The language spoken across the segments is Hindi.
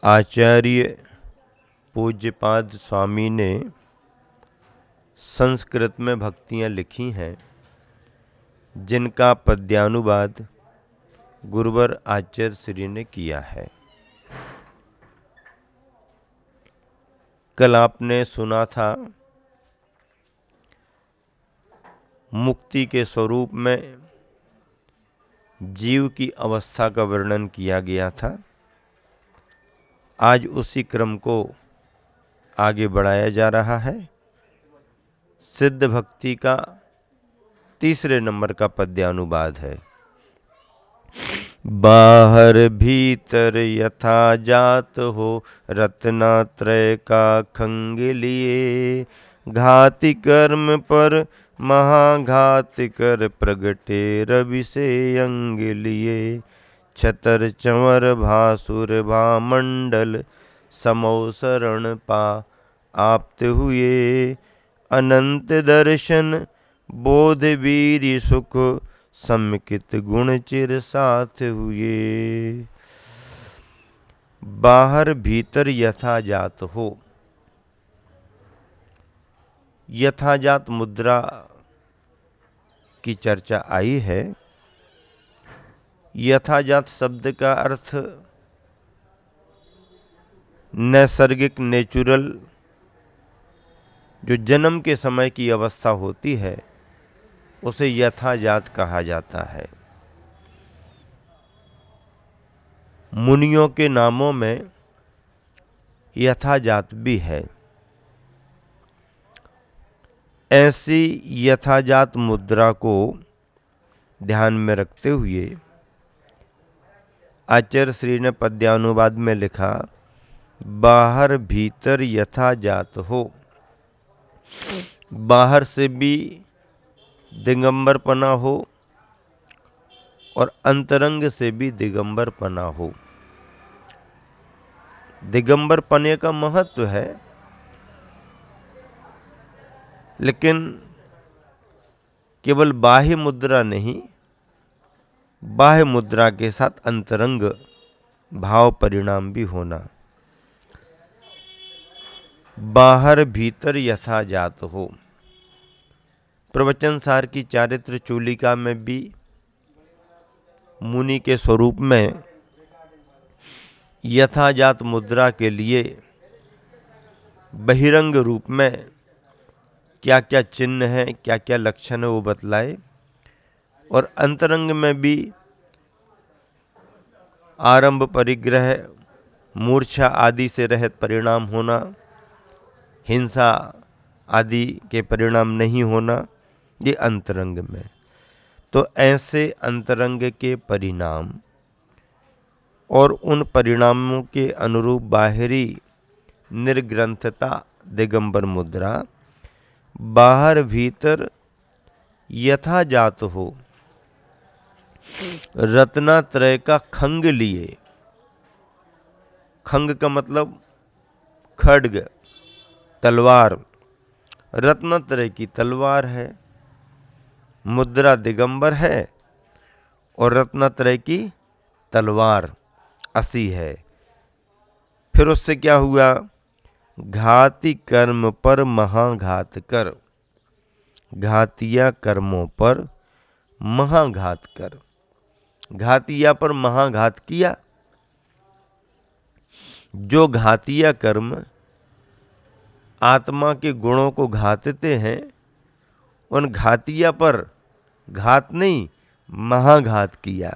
आचार्य पूज्यपाद स्वामी ने संस्कृत में भक्तियाँ लिखी हैं, जिनका पद्यानुवाद गुरुवर आचार्य श्री ने किया है। कल आपने सुना था मुक्ति के स्वरूप में जीव की अवस्था का वर्णन किया गया था। आज उसी क्रम को आगे बढ़ाया जा रहा है। सिद्ध भक्ति का तीसरे नंबर का पद्यानुवाद है। बाहर भीतर यथा जात हो, रत्नात्रय का खंग लिए। घाति कर्म पर महाघात कर, प्रगटे रवि से अंग लिए। छतर चंवर भासुर भामंडल, समौ शरण पा आप्त हुए। अनंत दर्शन बोध वीर सुख, समिकित गुण चिर साथ हुए। बाहर भीतर यथाजात हो। यथाजात मुद्रा की चर्चा आई है। यथाजात शब्द का अर्थ नैसर्गिक, नेचुरल, जो जन्म के समय की अवस्था होती है उसे यथाजात कहा जाता है। मुनियों के नामों में यथाजात भी है। ऐसी यथाजात मुद्रा को ध्यान में रखते हुए आचार्य श्री ने पद्यानुवाद में लिखा, बाहर भीतर यथाजात हो। बाहर से भी दिगंबरपना हो और अंतरंग से भी दिगंबरपना हो। दिगंबरपने का महत्व है, लेकिन केवल बाह्य मुद्रा नहीं, बाह्य मुद्रा के साथ अंतरंग भाव परिणाम भी होना। बाहर भीतर यथाजात हो। प्रवचन सार की चारित्र चूलिका में भी मुनि के स्वरूप में यथाजात मुद्रा के लिए बहिरंग रूप में क्या क्या चिन्ह है, क्या क्या लक्षण है वो बतलाए, और अंतरंग में भी आरंभ, परिग्रह, मूर्छा आदि से रहित परिणाम होना, हिंसा आदि के परिणाम नहीं होना, ये अंतरंग में। तो ऐसे अंतरंग के परिणाम और उन परिणामों के अनुरूप बाहरी निर्ग्रंथता दिगंबर मुद्रा, बाहर भीतर यथाजात हो। रत्नात्रय का खंग लिए। खंग का मतलब खड्ग, तलवार। रत्नात्रय की तलवार है, मुद्रा दिगंबर है और रत्नात्रय की तलवार असी है। फिर उससे क्या हुआ? घाती कर्म पर महाघात कर। घातिया कर्मों पर महाघात कर। घातिया पर महाघात किया। जो घातिया कर्म आत्मा के गुणों को घातते हैं, उन घातिया पर घात नहीं, महाघात किया।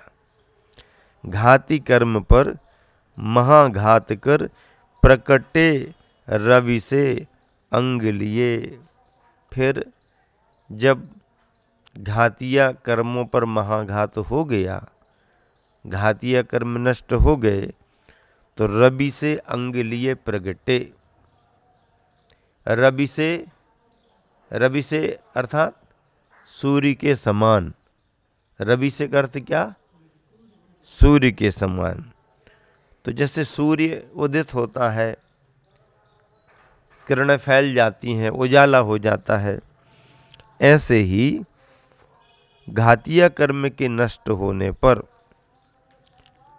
घाती कर्म पर महाघात कर, प्रकटे रवि से अंग लिए। फिर जब घातिया कर्मों पर महाघात हो गया, घातिया कर्म नष्ट हो गए, तो रवि से अंग लिए प्रगटे। रवि से अर्थात सूर्य के समान। रवि से का अर्थ क्या? सूर्य के समान। तो जैसे सूर्य उदित होता है, किरणें फैल जाती हैं, उजाला हो जाता है, ऐसे ही घातिया कर्म के नष्ट होने पर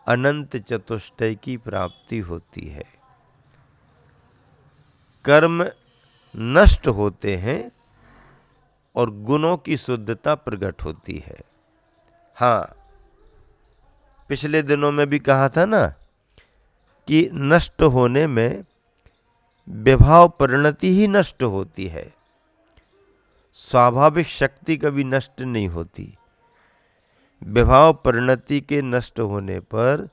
अनंत चतुष्टय की प्राप्ति होती है। कर्म नष्ट होते हैं और गुणों की शुद्धता प्रकट होती है। हाँ, पिछले दिनों में भी कहा था ना कि नष्ट होने में विभाव परिणति ही नष्ट होती है, स्वाभाविक शक्ति कभी नष्ट नहीं होती। विभाव परिणति के नष्ट होने पर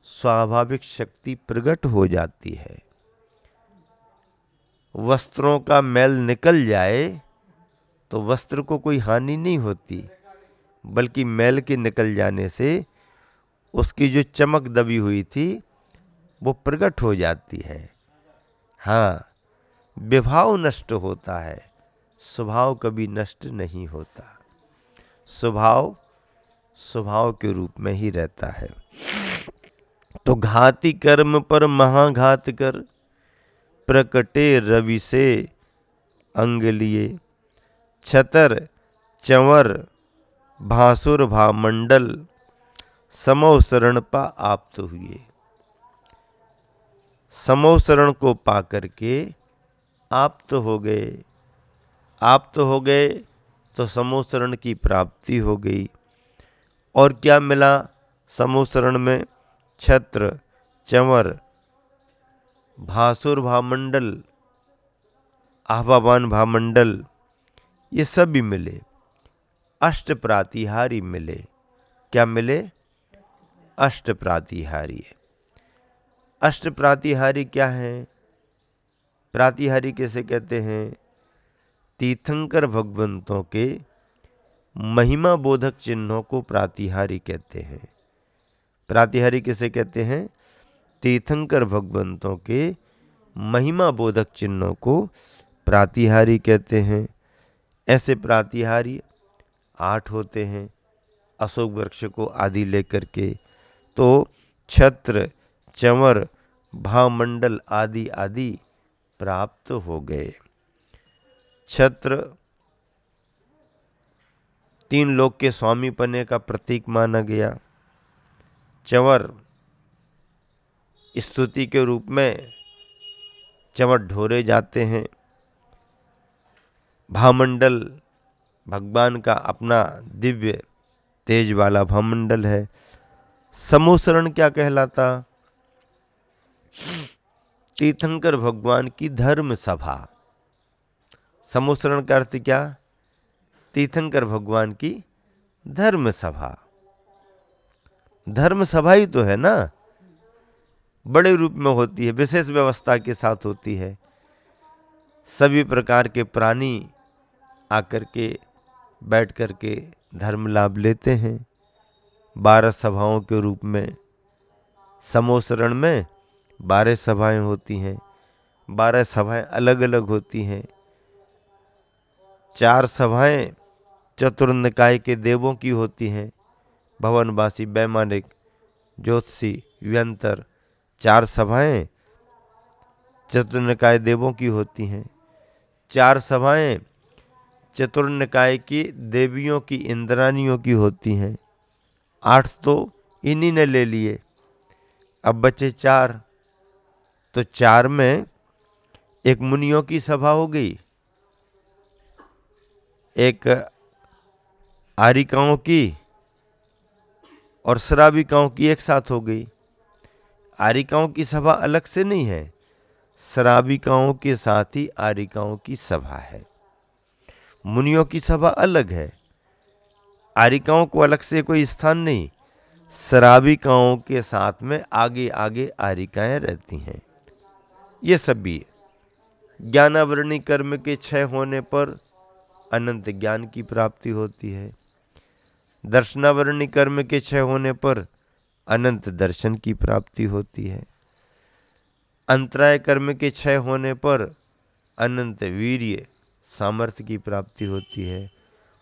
स्वाभाविक शक्ति प्रकट हो जाती है। वस्त्रों का मैल निकल जाए तो वस्त्र को कोई हानि नहीं होती, बल्कि मैल के निकल जाने से उसकी जो चमक दबी हुई थी वो प्रकट हो जाती है। हाँ, विभाव नष्ट होता है, स्वभाव कभी नष्ट नहीं होता। स्वभाव स्वभाव के रूप में ही रहता है। तो घाति कर्म पर महाघात कर, प्रकटे रवि से अंग लिए। छतर चंवर भासुर भामंडल, समो शरण पा आप्त हुए। समो शरण को पा करके आप्त हो गए। आप्त हो गए तो समो शरण की प्राप्ति हो गई। और क्या मिला समो शरण में? छत्र, चंवर, भासुर भामंडल, आह्वान भामंडल, ये सब भी मिले। अष्ट प्रातिहारी मिले। क्या मिले? अष्ट प्रातिहारी। अष्ट प्रातिहारी क्या है? प्रातिहारी किसे कहते हैं? तीर्थंकर भगवंतों के महिमा बोधक चिन्हों को प्रातिहारी कहते हैं। प्रातिहारी किसे कहते हैं? तीर्थंकर भगवंतों के महिमा बोधक चिन्हों को प्रातिहारी कहते हैं। ऐसे प्रातिहारी 8 होते हैं, अशोक वृक्ष को आदि लेकर के। तो छत्र, चंवर, भामंडल आदि आदि प्राप्त हो गए। छत्र 3 लोक के स्वामी पने का प्रतीक माना गया। चंवर स्तुति के रूप में चंवर ढोरे जाते हैं। भामंडल भगवान का अपना दिव्य तेज वाला भामंडल है। समोसरण क्या कहलाता? तीर्थंकर भगवान की धर्म सभा। समोसरण का अर्थ क्या? तीर्थंकर भगवान की धर्म सभा। धर्म सभा ही तो है ना, बड़े रूप में होती है, विशेष व्यवस्था के साथ होती है। सभी प्रकार के प्राणी आकर के बैठ कर के धर्म लाभ लेते हैं। 12 सभाओं के रूप में समोसरण में 12 सभाएं होती हैं। 12 सभाएं अलग अलग होती हैं। 4 सभाएं चतुर्निकाय के देवों की होती हैं, भवनवासी, वैमानिक, ज्योतिषी, व्यंतर। 4 सभाएं चतुर्निकाय देवों की होती हैं। 4 सभाएं चतुर्निकाय की देवियों की, इंद्रानियों की होती हैं। 8 तो इन्हीं ने ले लिए, अब बचे 4। तो 4 में एक मुनियों की सभा हो गई, एक आरिकाओं की और श्राविकाओं की एक साथ हो गई। आरिकाओं की सभा अलग से नहीं है, श्राविकाओं के साथ ही आरिकाओं की सभा है। मुनियों की सभा अलग है, आरिकाओं को अलग से कोई स्थान नहीं, श्राविकाओं के साथ में आगे आगे आरिकाएं रहती हैं। ये सब भी ज्ञानावरणी कर्म के क्षय होने पर अनंत ज्ञान की प्राप्ति होती है। दर्शनावरणी कर्म के क्षय होने पर अनंत दर्शन की प्राप्ति होती है। अंतराय कर्म के क्षय होने पर अनंत वीर्य सामर्थ्य की प्राप्ति होती है।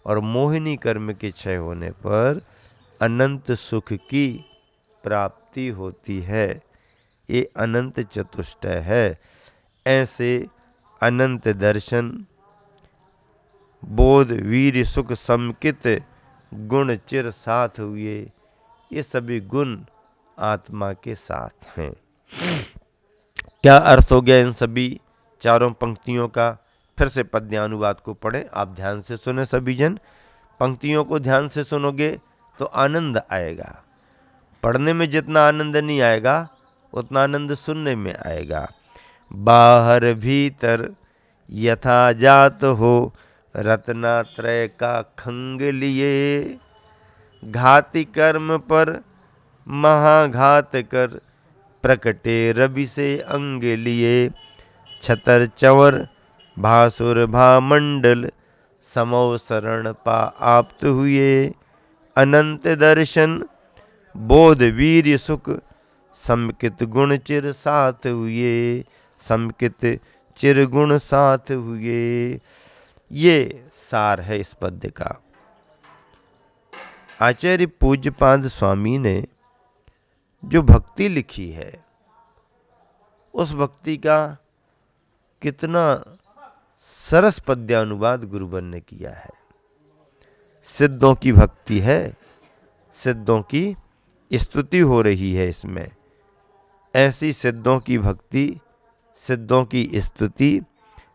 और मोहिनी कर्म के क्षय होने पर अनंत सुख की प्राप्ति होती है। ये अनंत चतुष्टय है। ऐसे अनंत दर्शन, बोध, वीर, सुख, समकित गुण चिर साथ हुए। ये सभी गुण आत्मा के साथ हैं। क्या अर्थ हो गया इन सभी चारों पंक्तियों का? फिर से पद्यानुवाद को पढ़ें, आप ध्यान से सुने सभी जन। पंक्तियों को ध्यान से सुनोगे तो आनंद आएगा। पढ़ने में जितना आनंद नहीं आएगा उतना आनंद सुनने में आएगा। बाहर भीतर यथा जात हो, रत्नात्रय का खंग लिए। घाति कर्म पर महाघात कर, प्रकटे रवि से अंग लिए। छतर चंवर भासुर भामंडल, समो शरण पा आप्त हुए। अनंत दर्शन बोध वीर सुख, समकित गुण चिर साथ हुए। समकित चिर गुण साथ हुए। ये सार है इस पद्य का। आचार्य पूज्यपाद स्वामी ने जो भक्ति लिखी है, उस भक्ति का कितना सरस पद्यानुवाद गुरुवन ने किया है। सिद्धों की भक्ति है, सिद्धों की स्तुति हो रही है इसमें। ऐसी सिद्धों की भक्ति, सिद्धों की स्तुति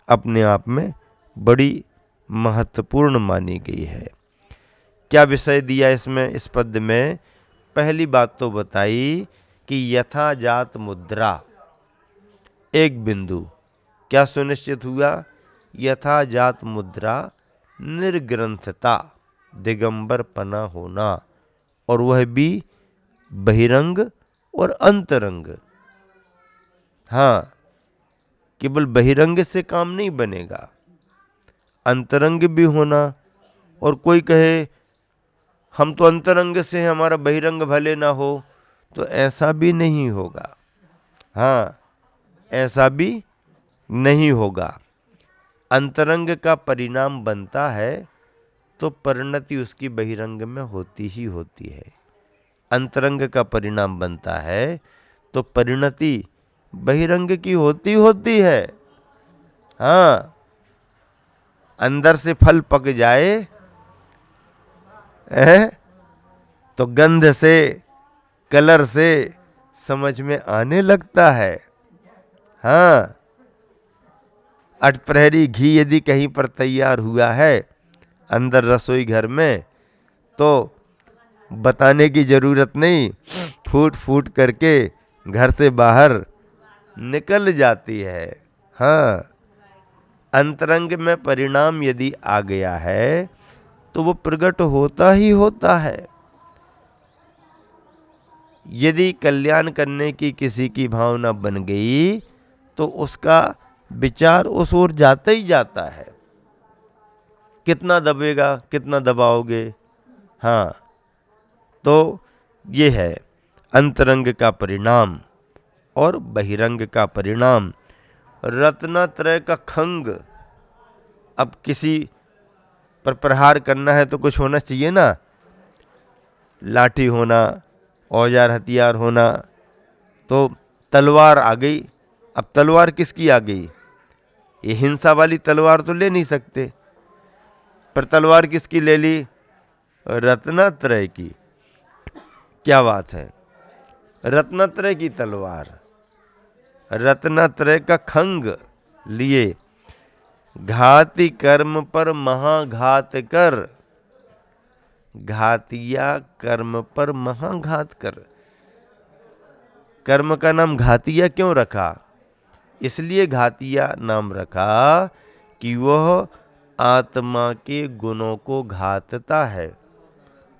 अपने आप में बड़ी महत्वपूर्ण मानी गई है। क्या विषय दिया इसमें, इस पद्य में? पहली बात तो बताई कि यथाजात मुद्रा, एक बिंदु क्या सुनिश्चित हुआ? यथाजात मुद्रा, निर्ग्रंथता, दिगंबर पना होना, और वह भी बहिरंग और अंतरंग। हाँ, केवल बहिरंग से काम नहीं बनेगा, अंतरंग भी होना। और कोई कहे हम तो अंतरंग से हैं, हमारा बहिरंग भले ना हो, तो ऐसा भी नहीं होगा। हाँ, ऐसा भी नहीं होगा। अंतरंग का परिणाम बनता है तो परिणति उसकी बहिरंग में होती ही होती है। अंतरंग का परिणाम बनता है तो परिणति बहिरंग की होती है। हाँ, अंदर से फल पक जाए तो गंध से, कलर से समझ में आने लगता है। हाँ, अटप्रहरी घी यदि कहीं पर तैयार हुआ है अंदर रसोई घर में, तो बताने की जरूरत नहीं, फूट फूट करके घर से बाहर निकल जाती है। हाँ, अंतरंग में परिणाम यदि आ गया है तो वो प्रकट होता ही होता है। यदि कल्याण करने की किसी की भावना बन गई तो उसका विचार उस ओर जाता ही जाता है। कितना दबेगा, कितना दबाओगे? हाँ, तो ये है अंतरंग का परिणाम और बहिरंग का परिणाम। रत्नत्रय का खंग, अब किसी पर प्रहार करना है तो कुछ होना चाहिए ना, लाठी होना, औजार हथियार होना। तो तलवार आ गई। अब तलवार किसकी आ गई? ये हिंसा वाली तलवार तो ले नहीं सकते, पर तलवार किसकी ले ली? रत्नत्रय की। क्या बात है, रत्नत्रय की तलवार, रत्नत्रय का खंग लिए। घाति कर्म पर महाघात कर, घातिया कर्म पर महाघात कर। कर्म का नाम घातिया क्यों रखा? इसलिए घातिया नाम रखा कि वह आत्मा के गुणों को घातता है,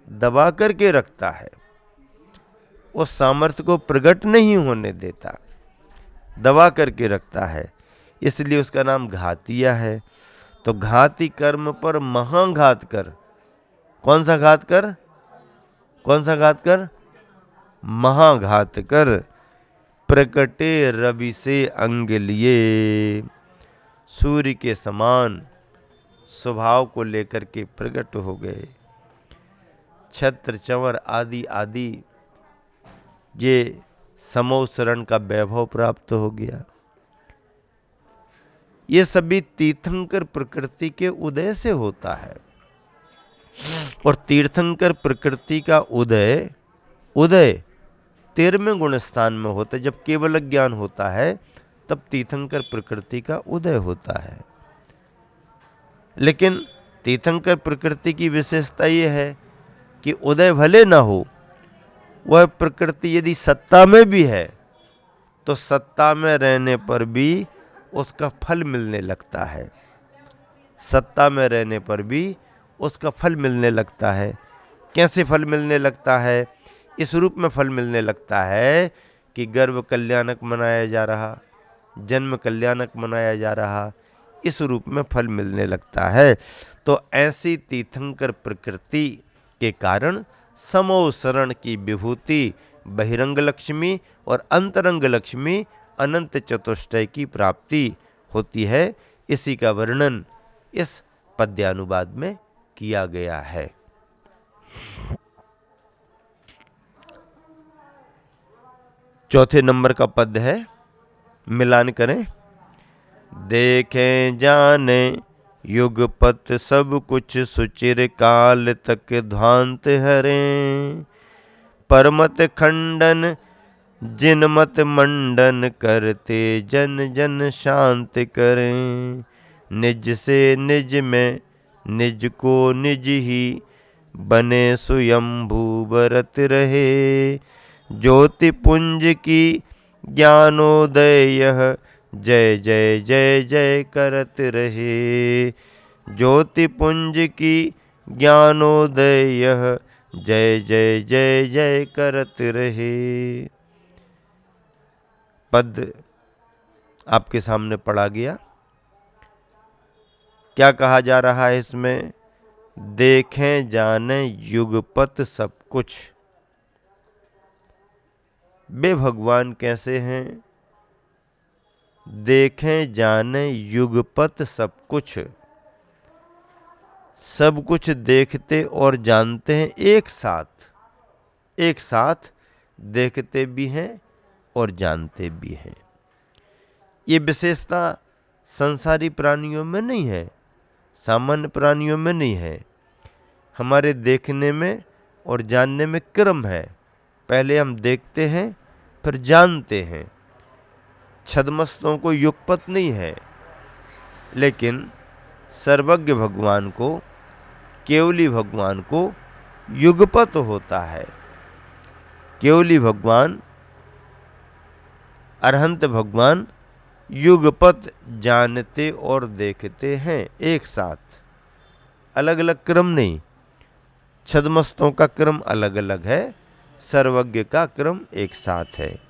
दबा करके रखता है, उस सामर्थ्य को प्रकट नहीं होने देता, दबा करके रखता है, इसलिए उसका नाम घातिया है। तो घाति कर्म पर महाघात कर। कौन सा घात कर? कौन सा घात कर? महाघात कर, प्रकटे रवि से अंग लिए। सूर्य के समान स्वभाव को लेकर के प्रकट हो गए। छत्र चंवर आदि आदि ये समोसरण का वैभव प्राप्त हो गया। ये सभी तीर्थंकर प्रकृति के उदय से होता है। और तीर्थंकर प्रकृति का उदय 13वें गुण स्थान में होता है। जब केवल ज्ञान होता है तब तीर्थंकर प्रकृति का उदय होता है। लेकिन तीर्थंकर प्रकृति की विशेषता यह है कि उदय भले ना हो, वह प्रकृति यदि सत्ता में भी है तो सत्ता में रहने पर भी उसका फल मिलने लगता है। सत्ता में रहने पर भी उसका फल मिलने लगता है। कैसे फल मिलने लगता है? इस रूप में फल मिलने लगता है कि गर्भ कल्याणक मनाया जा रहा, जन्म कल्याणक मनाया जा रहा, इस रूप में फल मिलने लगता है। तो ऐसी तीर्थंकर प्रकृति के कारण समो शरण की विभूति बहिरंग लक्ष्मी और अंतरंग लक्ष्मी अनंत चतुष्टय की प्राप्ति होती है। इसी का वर्णन इस पद्यानुवाद में किया गया है। चौथे नंबर का पद है, मिलान करें। देखें जाने युगपत सब कुछ सुचिर काल तक ध्वांत हरें, परमत खंडन जिनमत मंडन करते जन जन शांत करें। निज से निज में निज को निज ही बने स्वयंभू बरत रहे, ज्योति पुंज की ज्ञानोदय यह जय जय जय जय करत रहे। ज्योति पुंज की ज्ञानोदय यह जय जय जय जय करत रहे। पद आपके सामने पढ़ा गया। क्या कहा जा रहा है इसमें? देखें जाने युगपत सब कुछ। वे भगवान कैसे हैं? देखें जाने युगपत सब कुछ। सब कुछ देखते और जानते हैं एक साथ, एक साथ देखते भी हैं और जानते भी हैं। ये विशेषता संसारी प्राणियों में नहीं है, सामान्य प्राणियों में नहीं है। हमारे देखने में और जानने में क्रम है। पहले हम देखते हैं फिर जानते हैं। छद्मस्तों को युगपत नहीं है, लेकिन सर्वज्ञ भगवान को, केवली भगवान को युगपत होता है। केवली भगवान, अरहंत भगवान युगपत जानते और देखते हैं एक साथ, अलग अलग क्रम नहीं। छद्मस्तों का क्रम अलग अलग है, सर्वज्ञ का क्रम एक साथ है।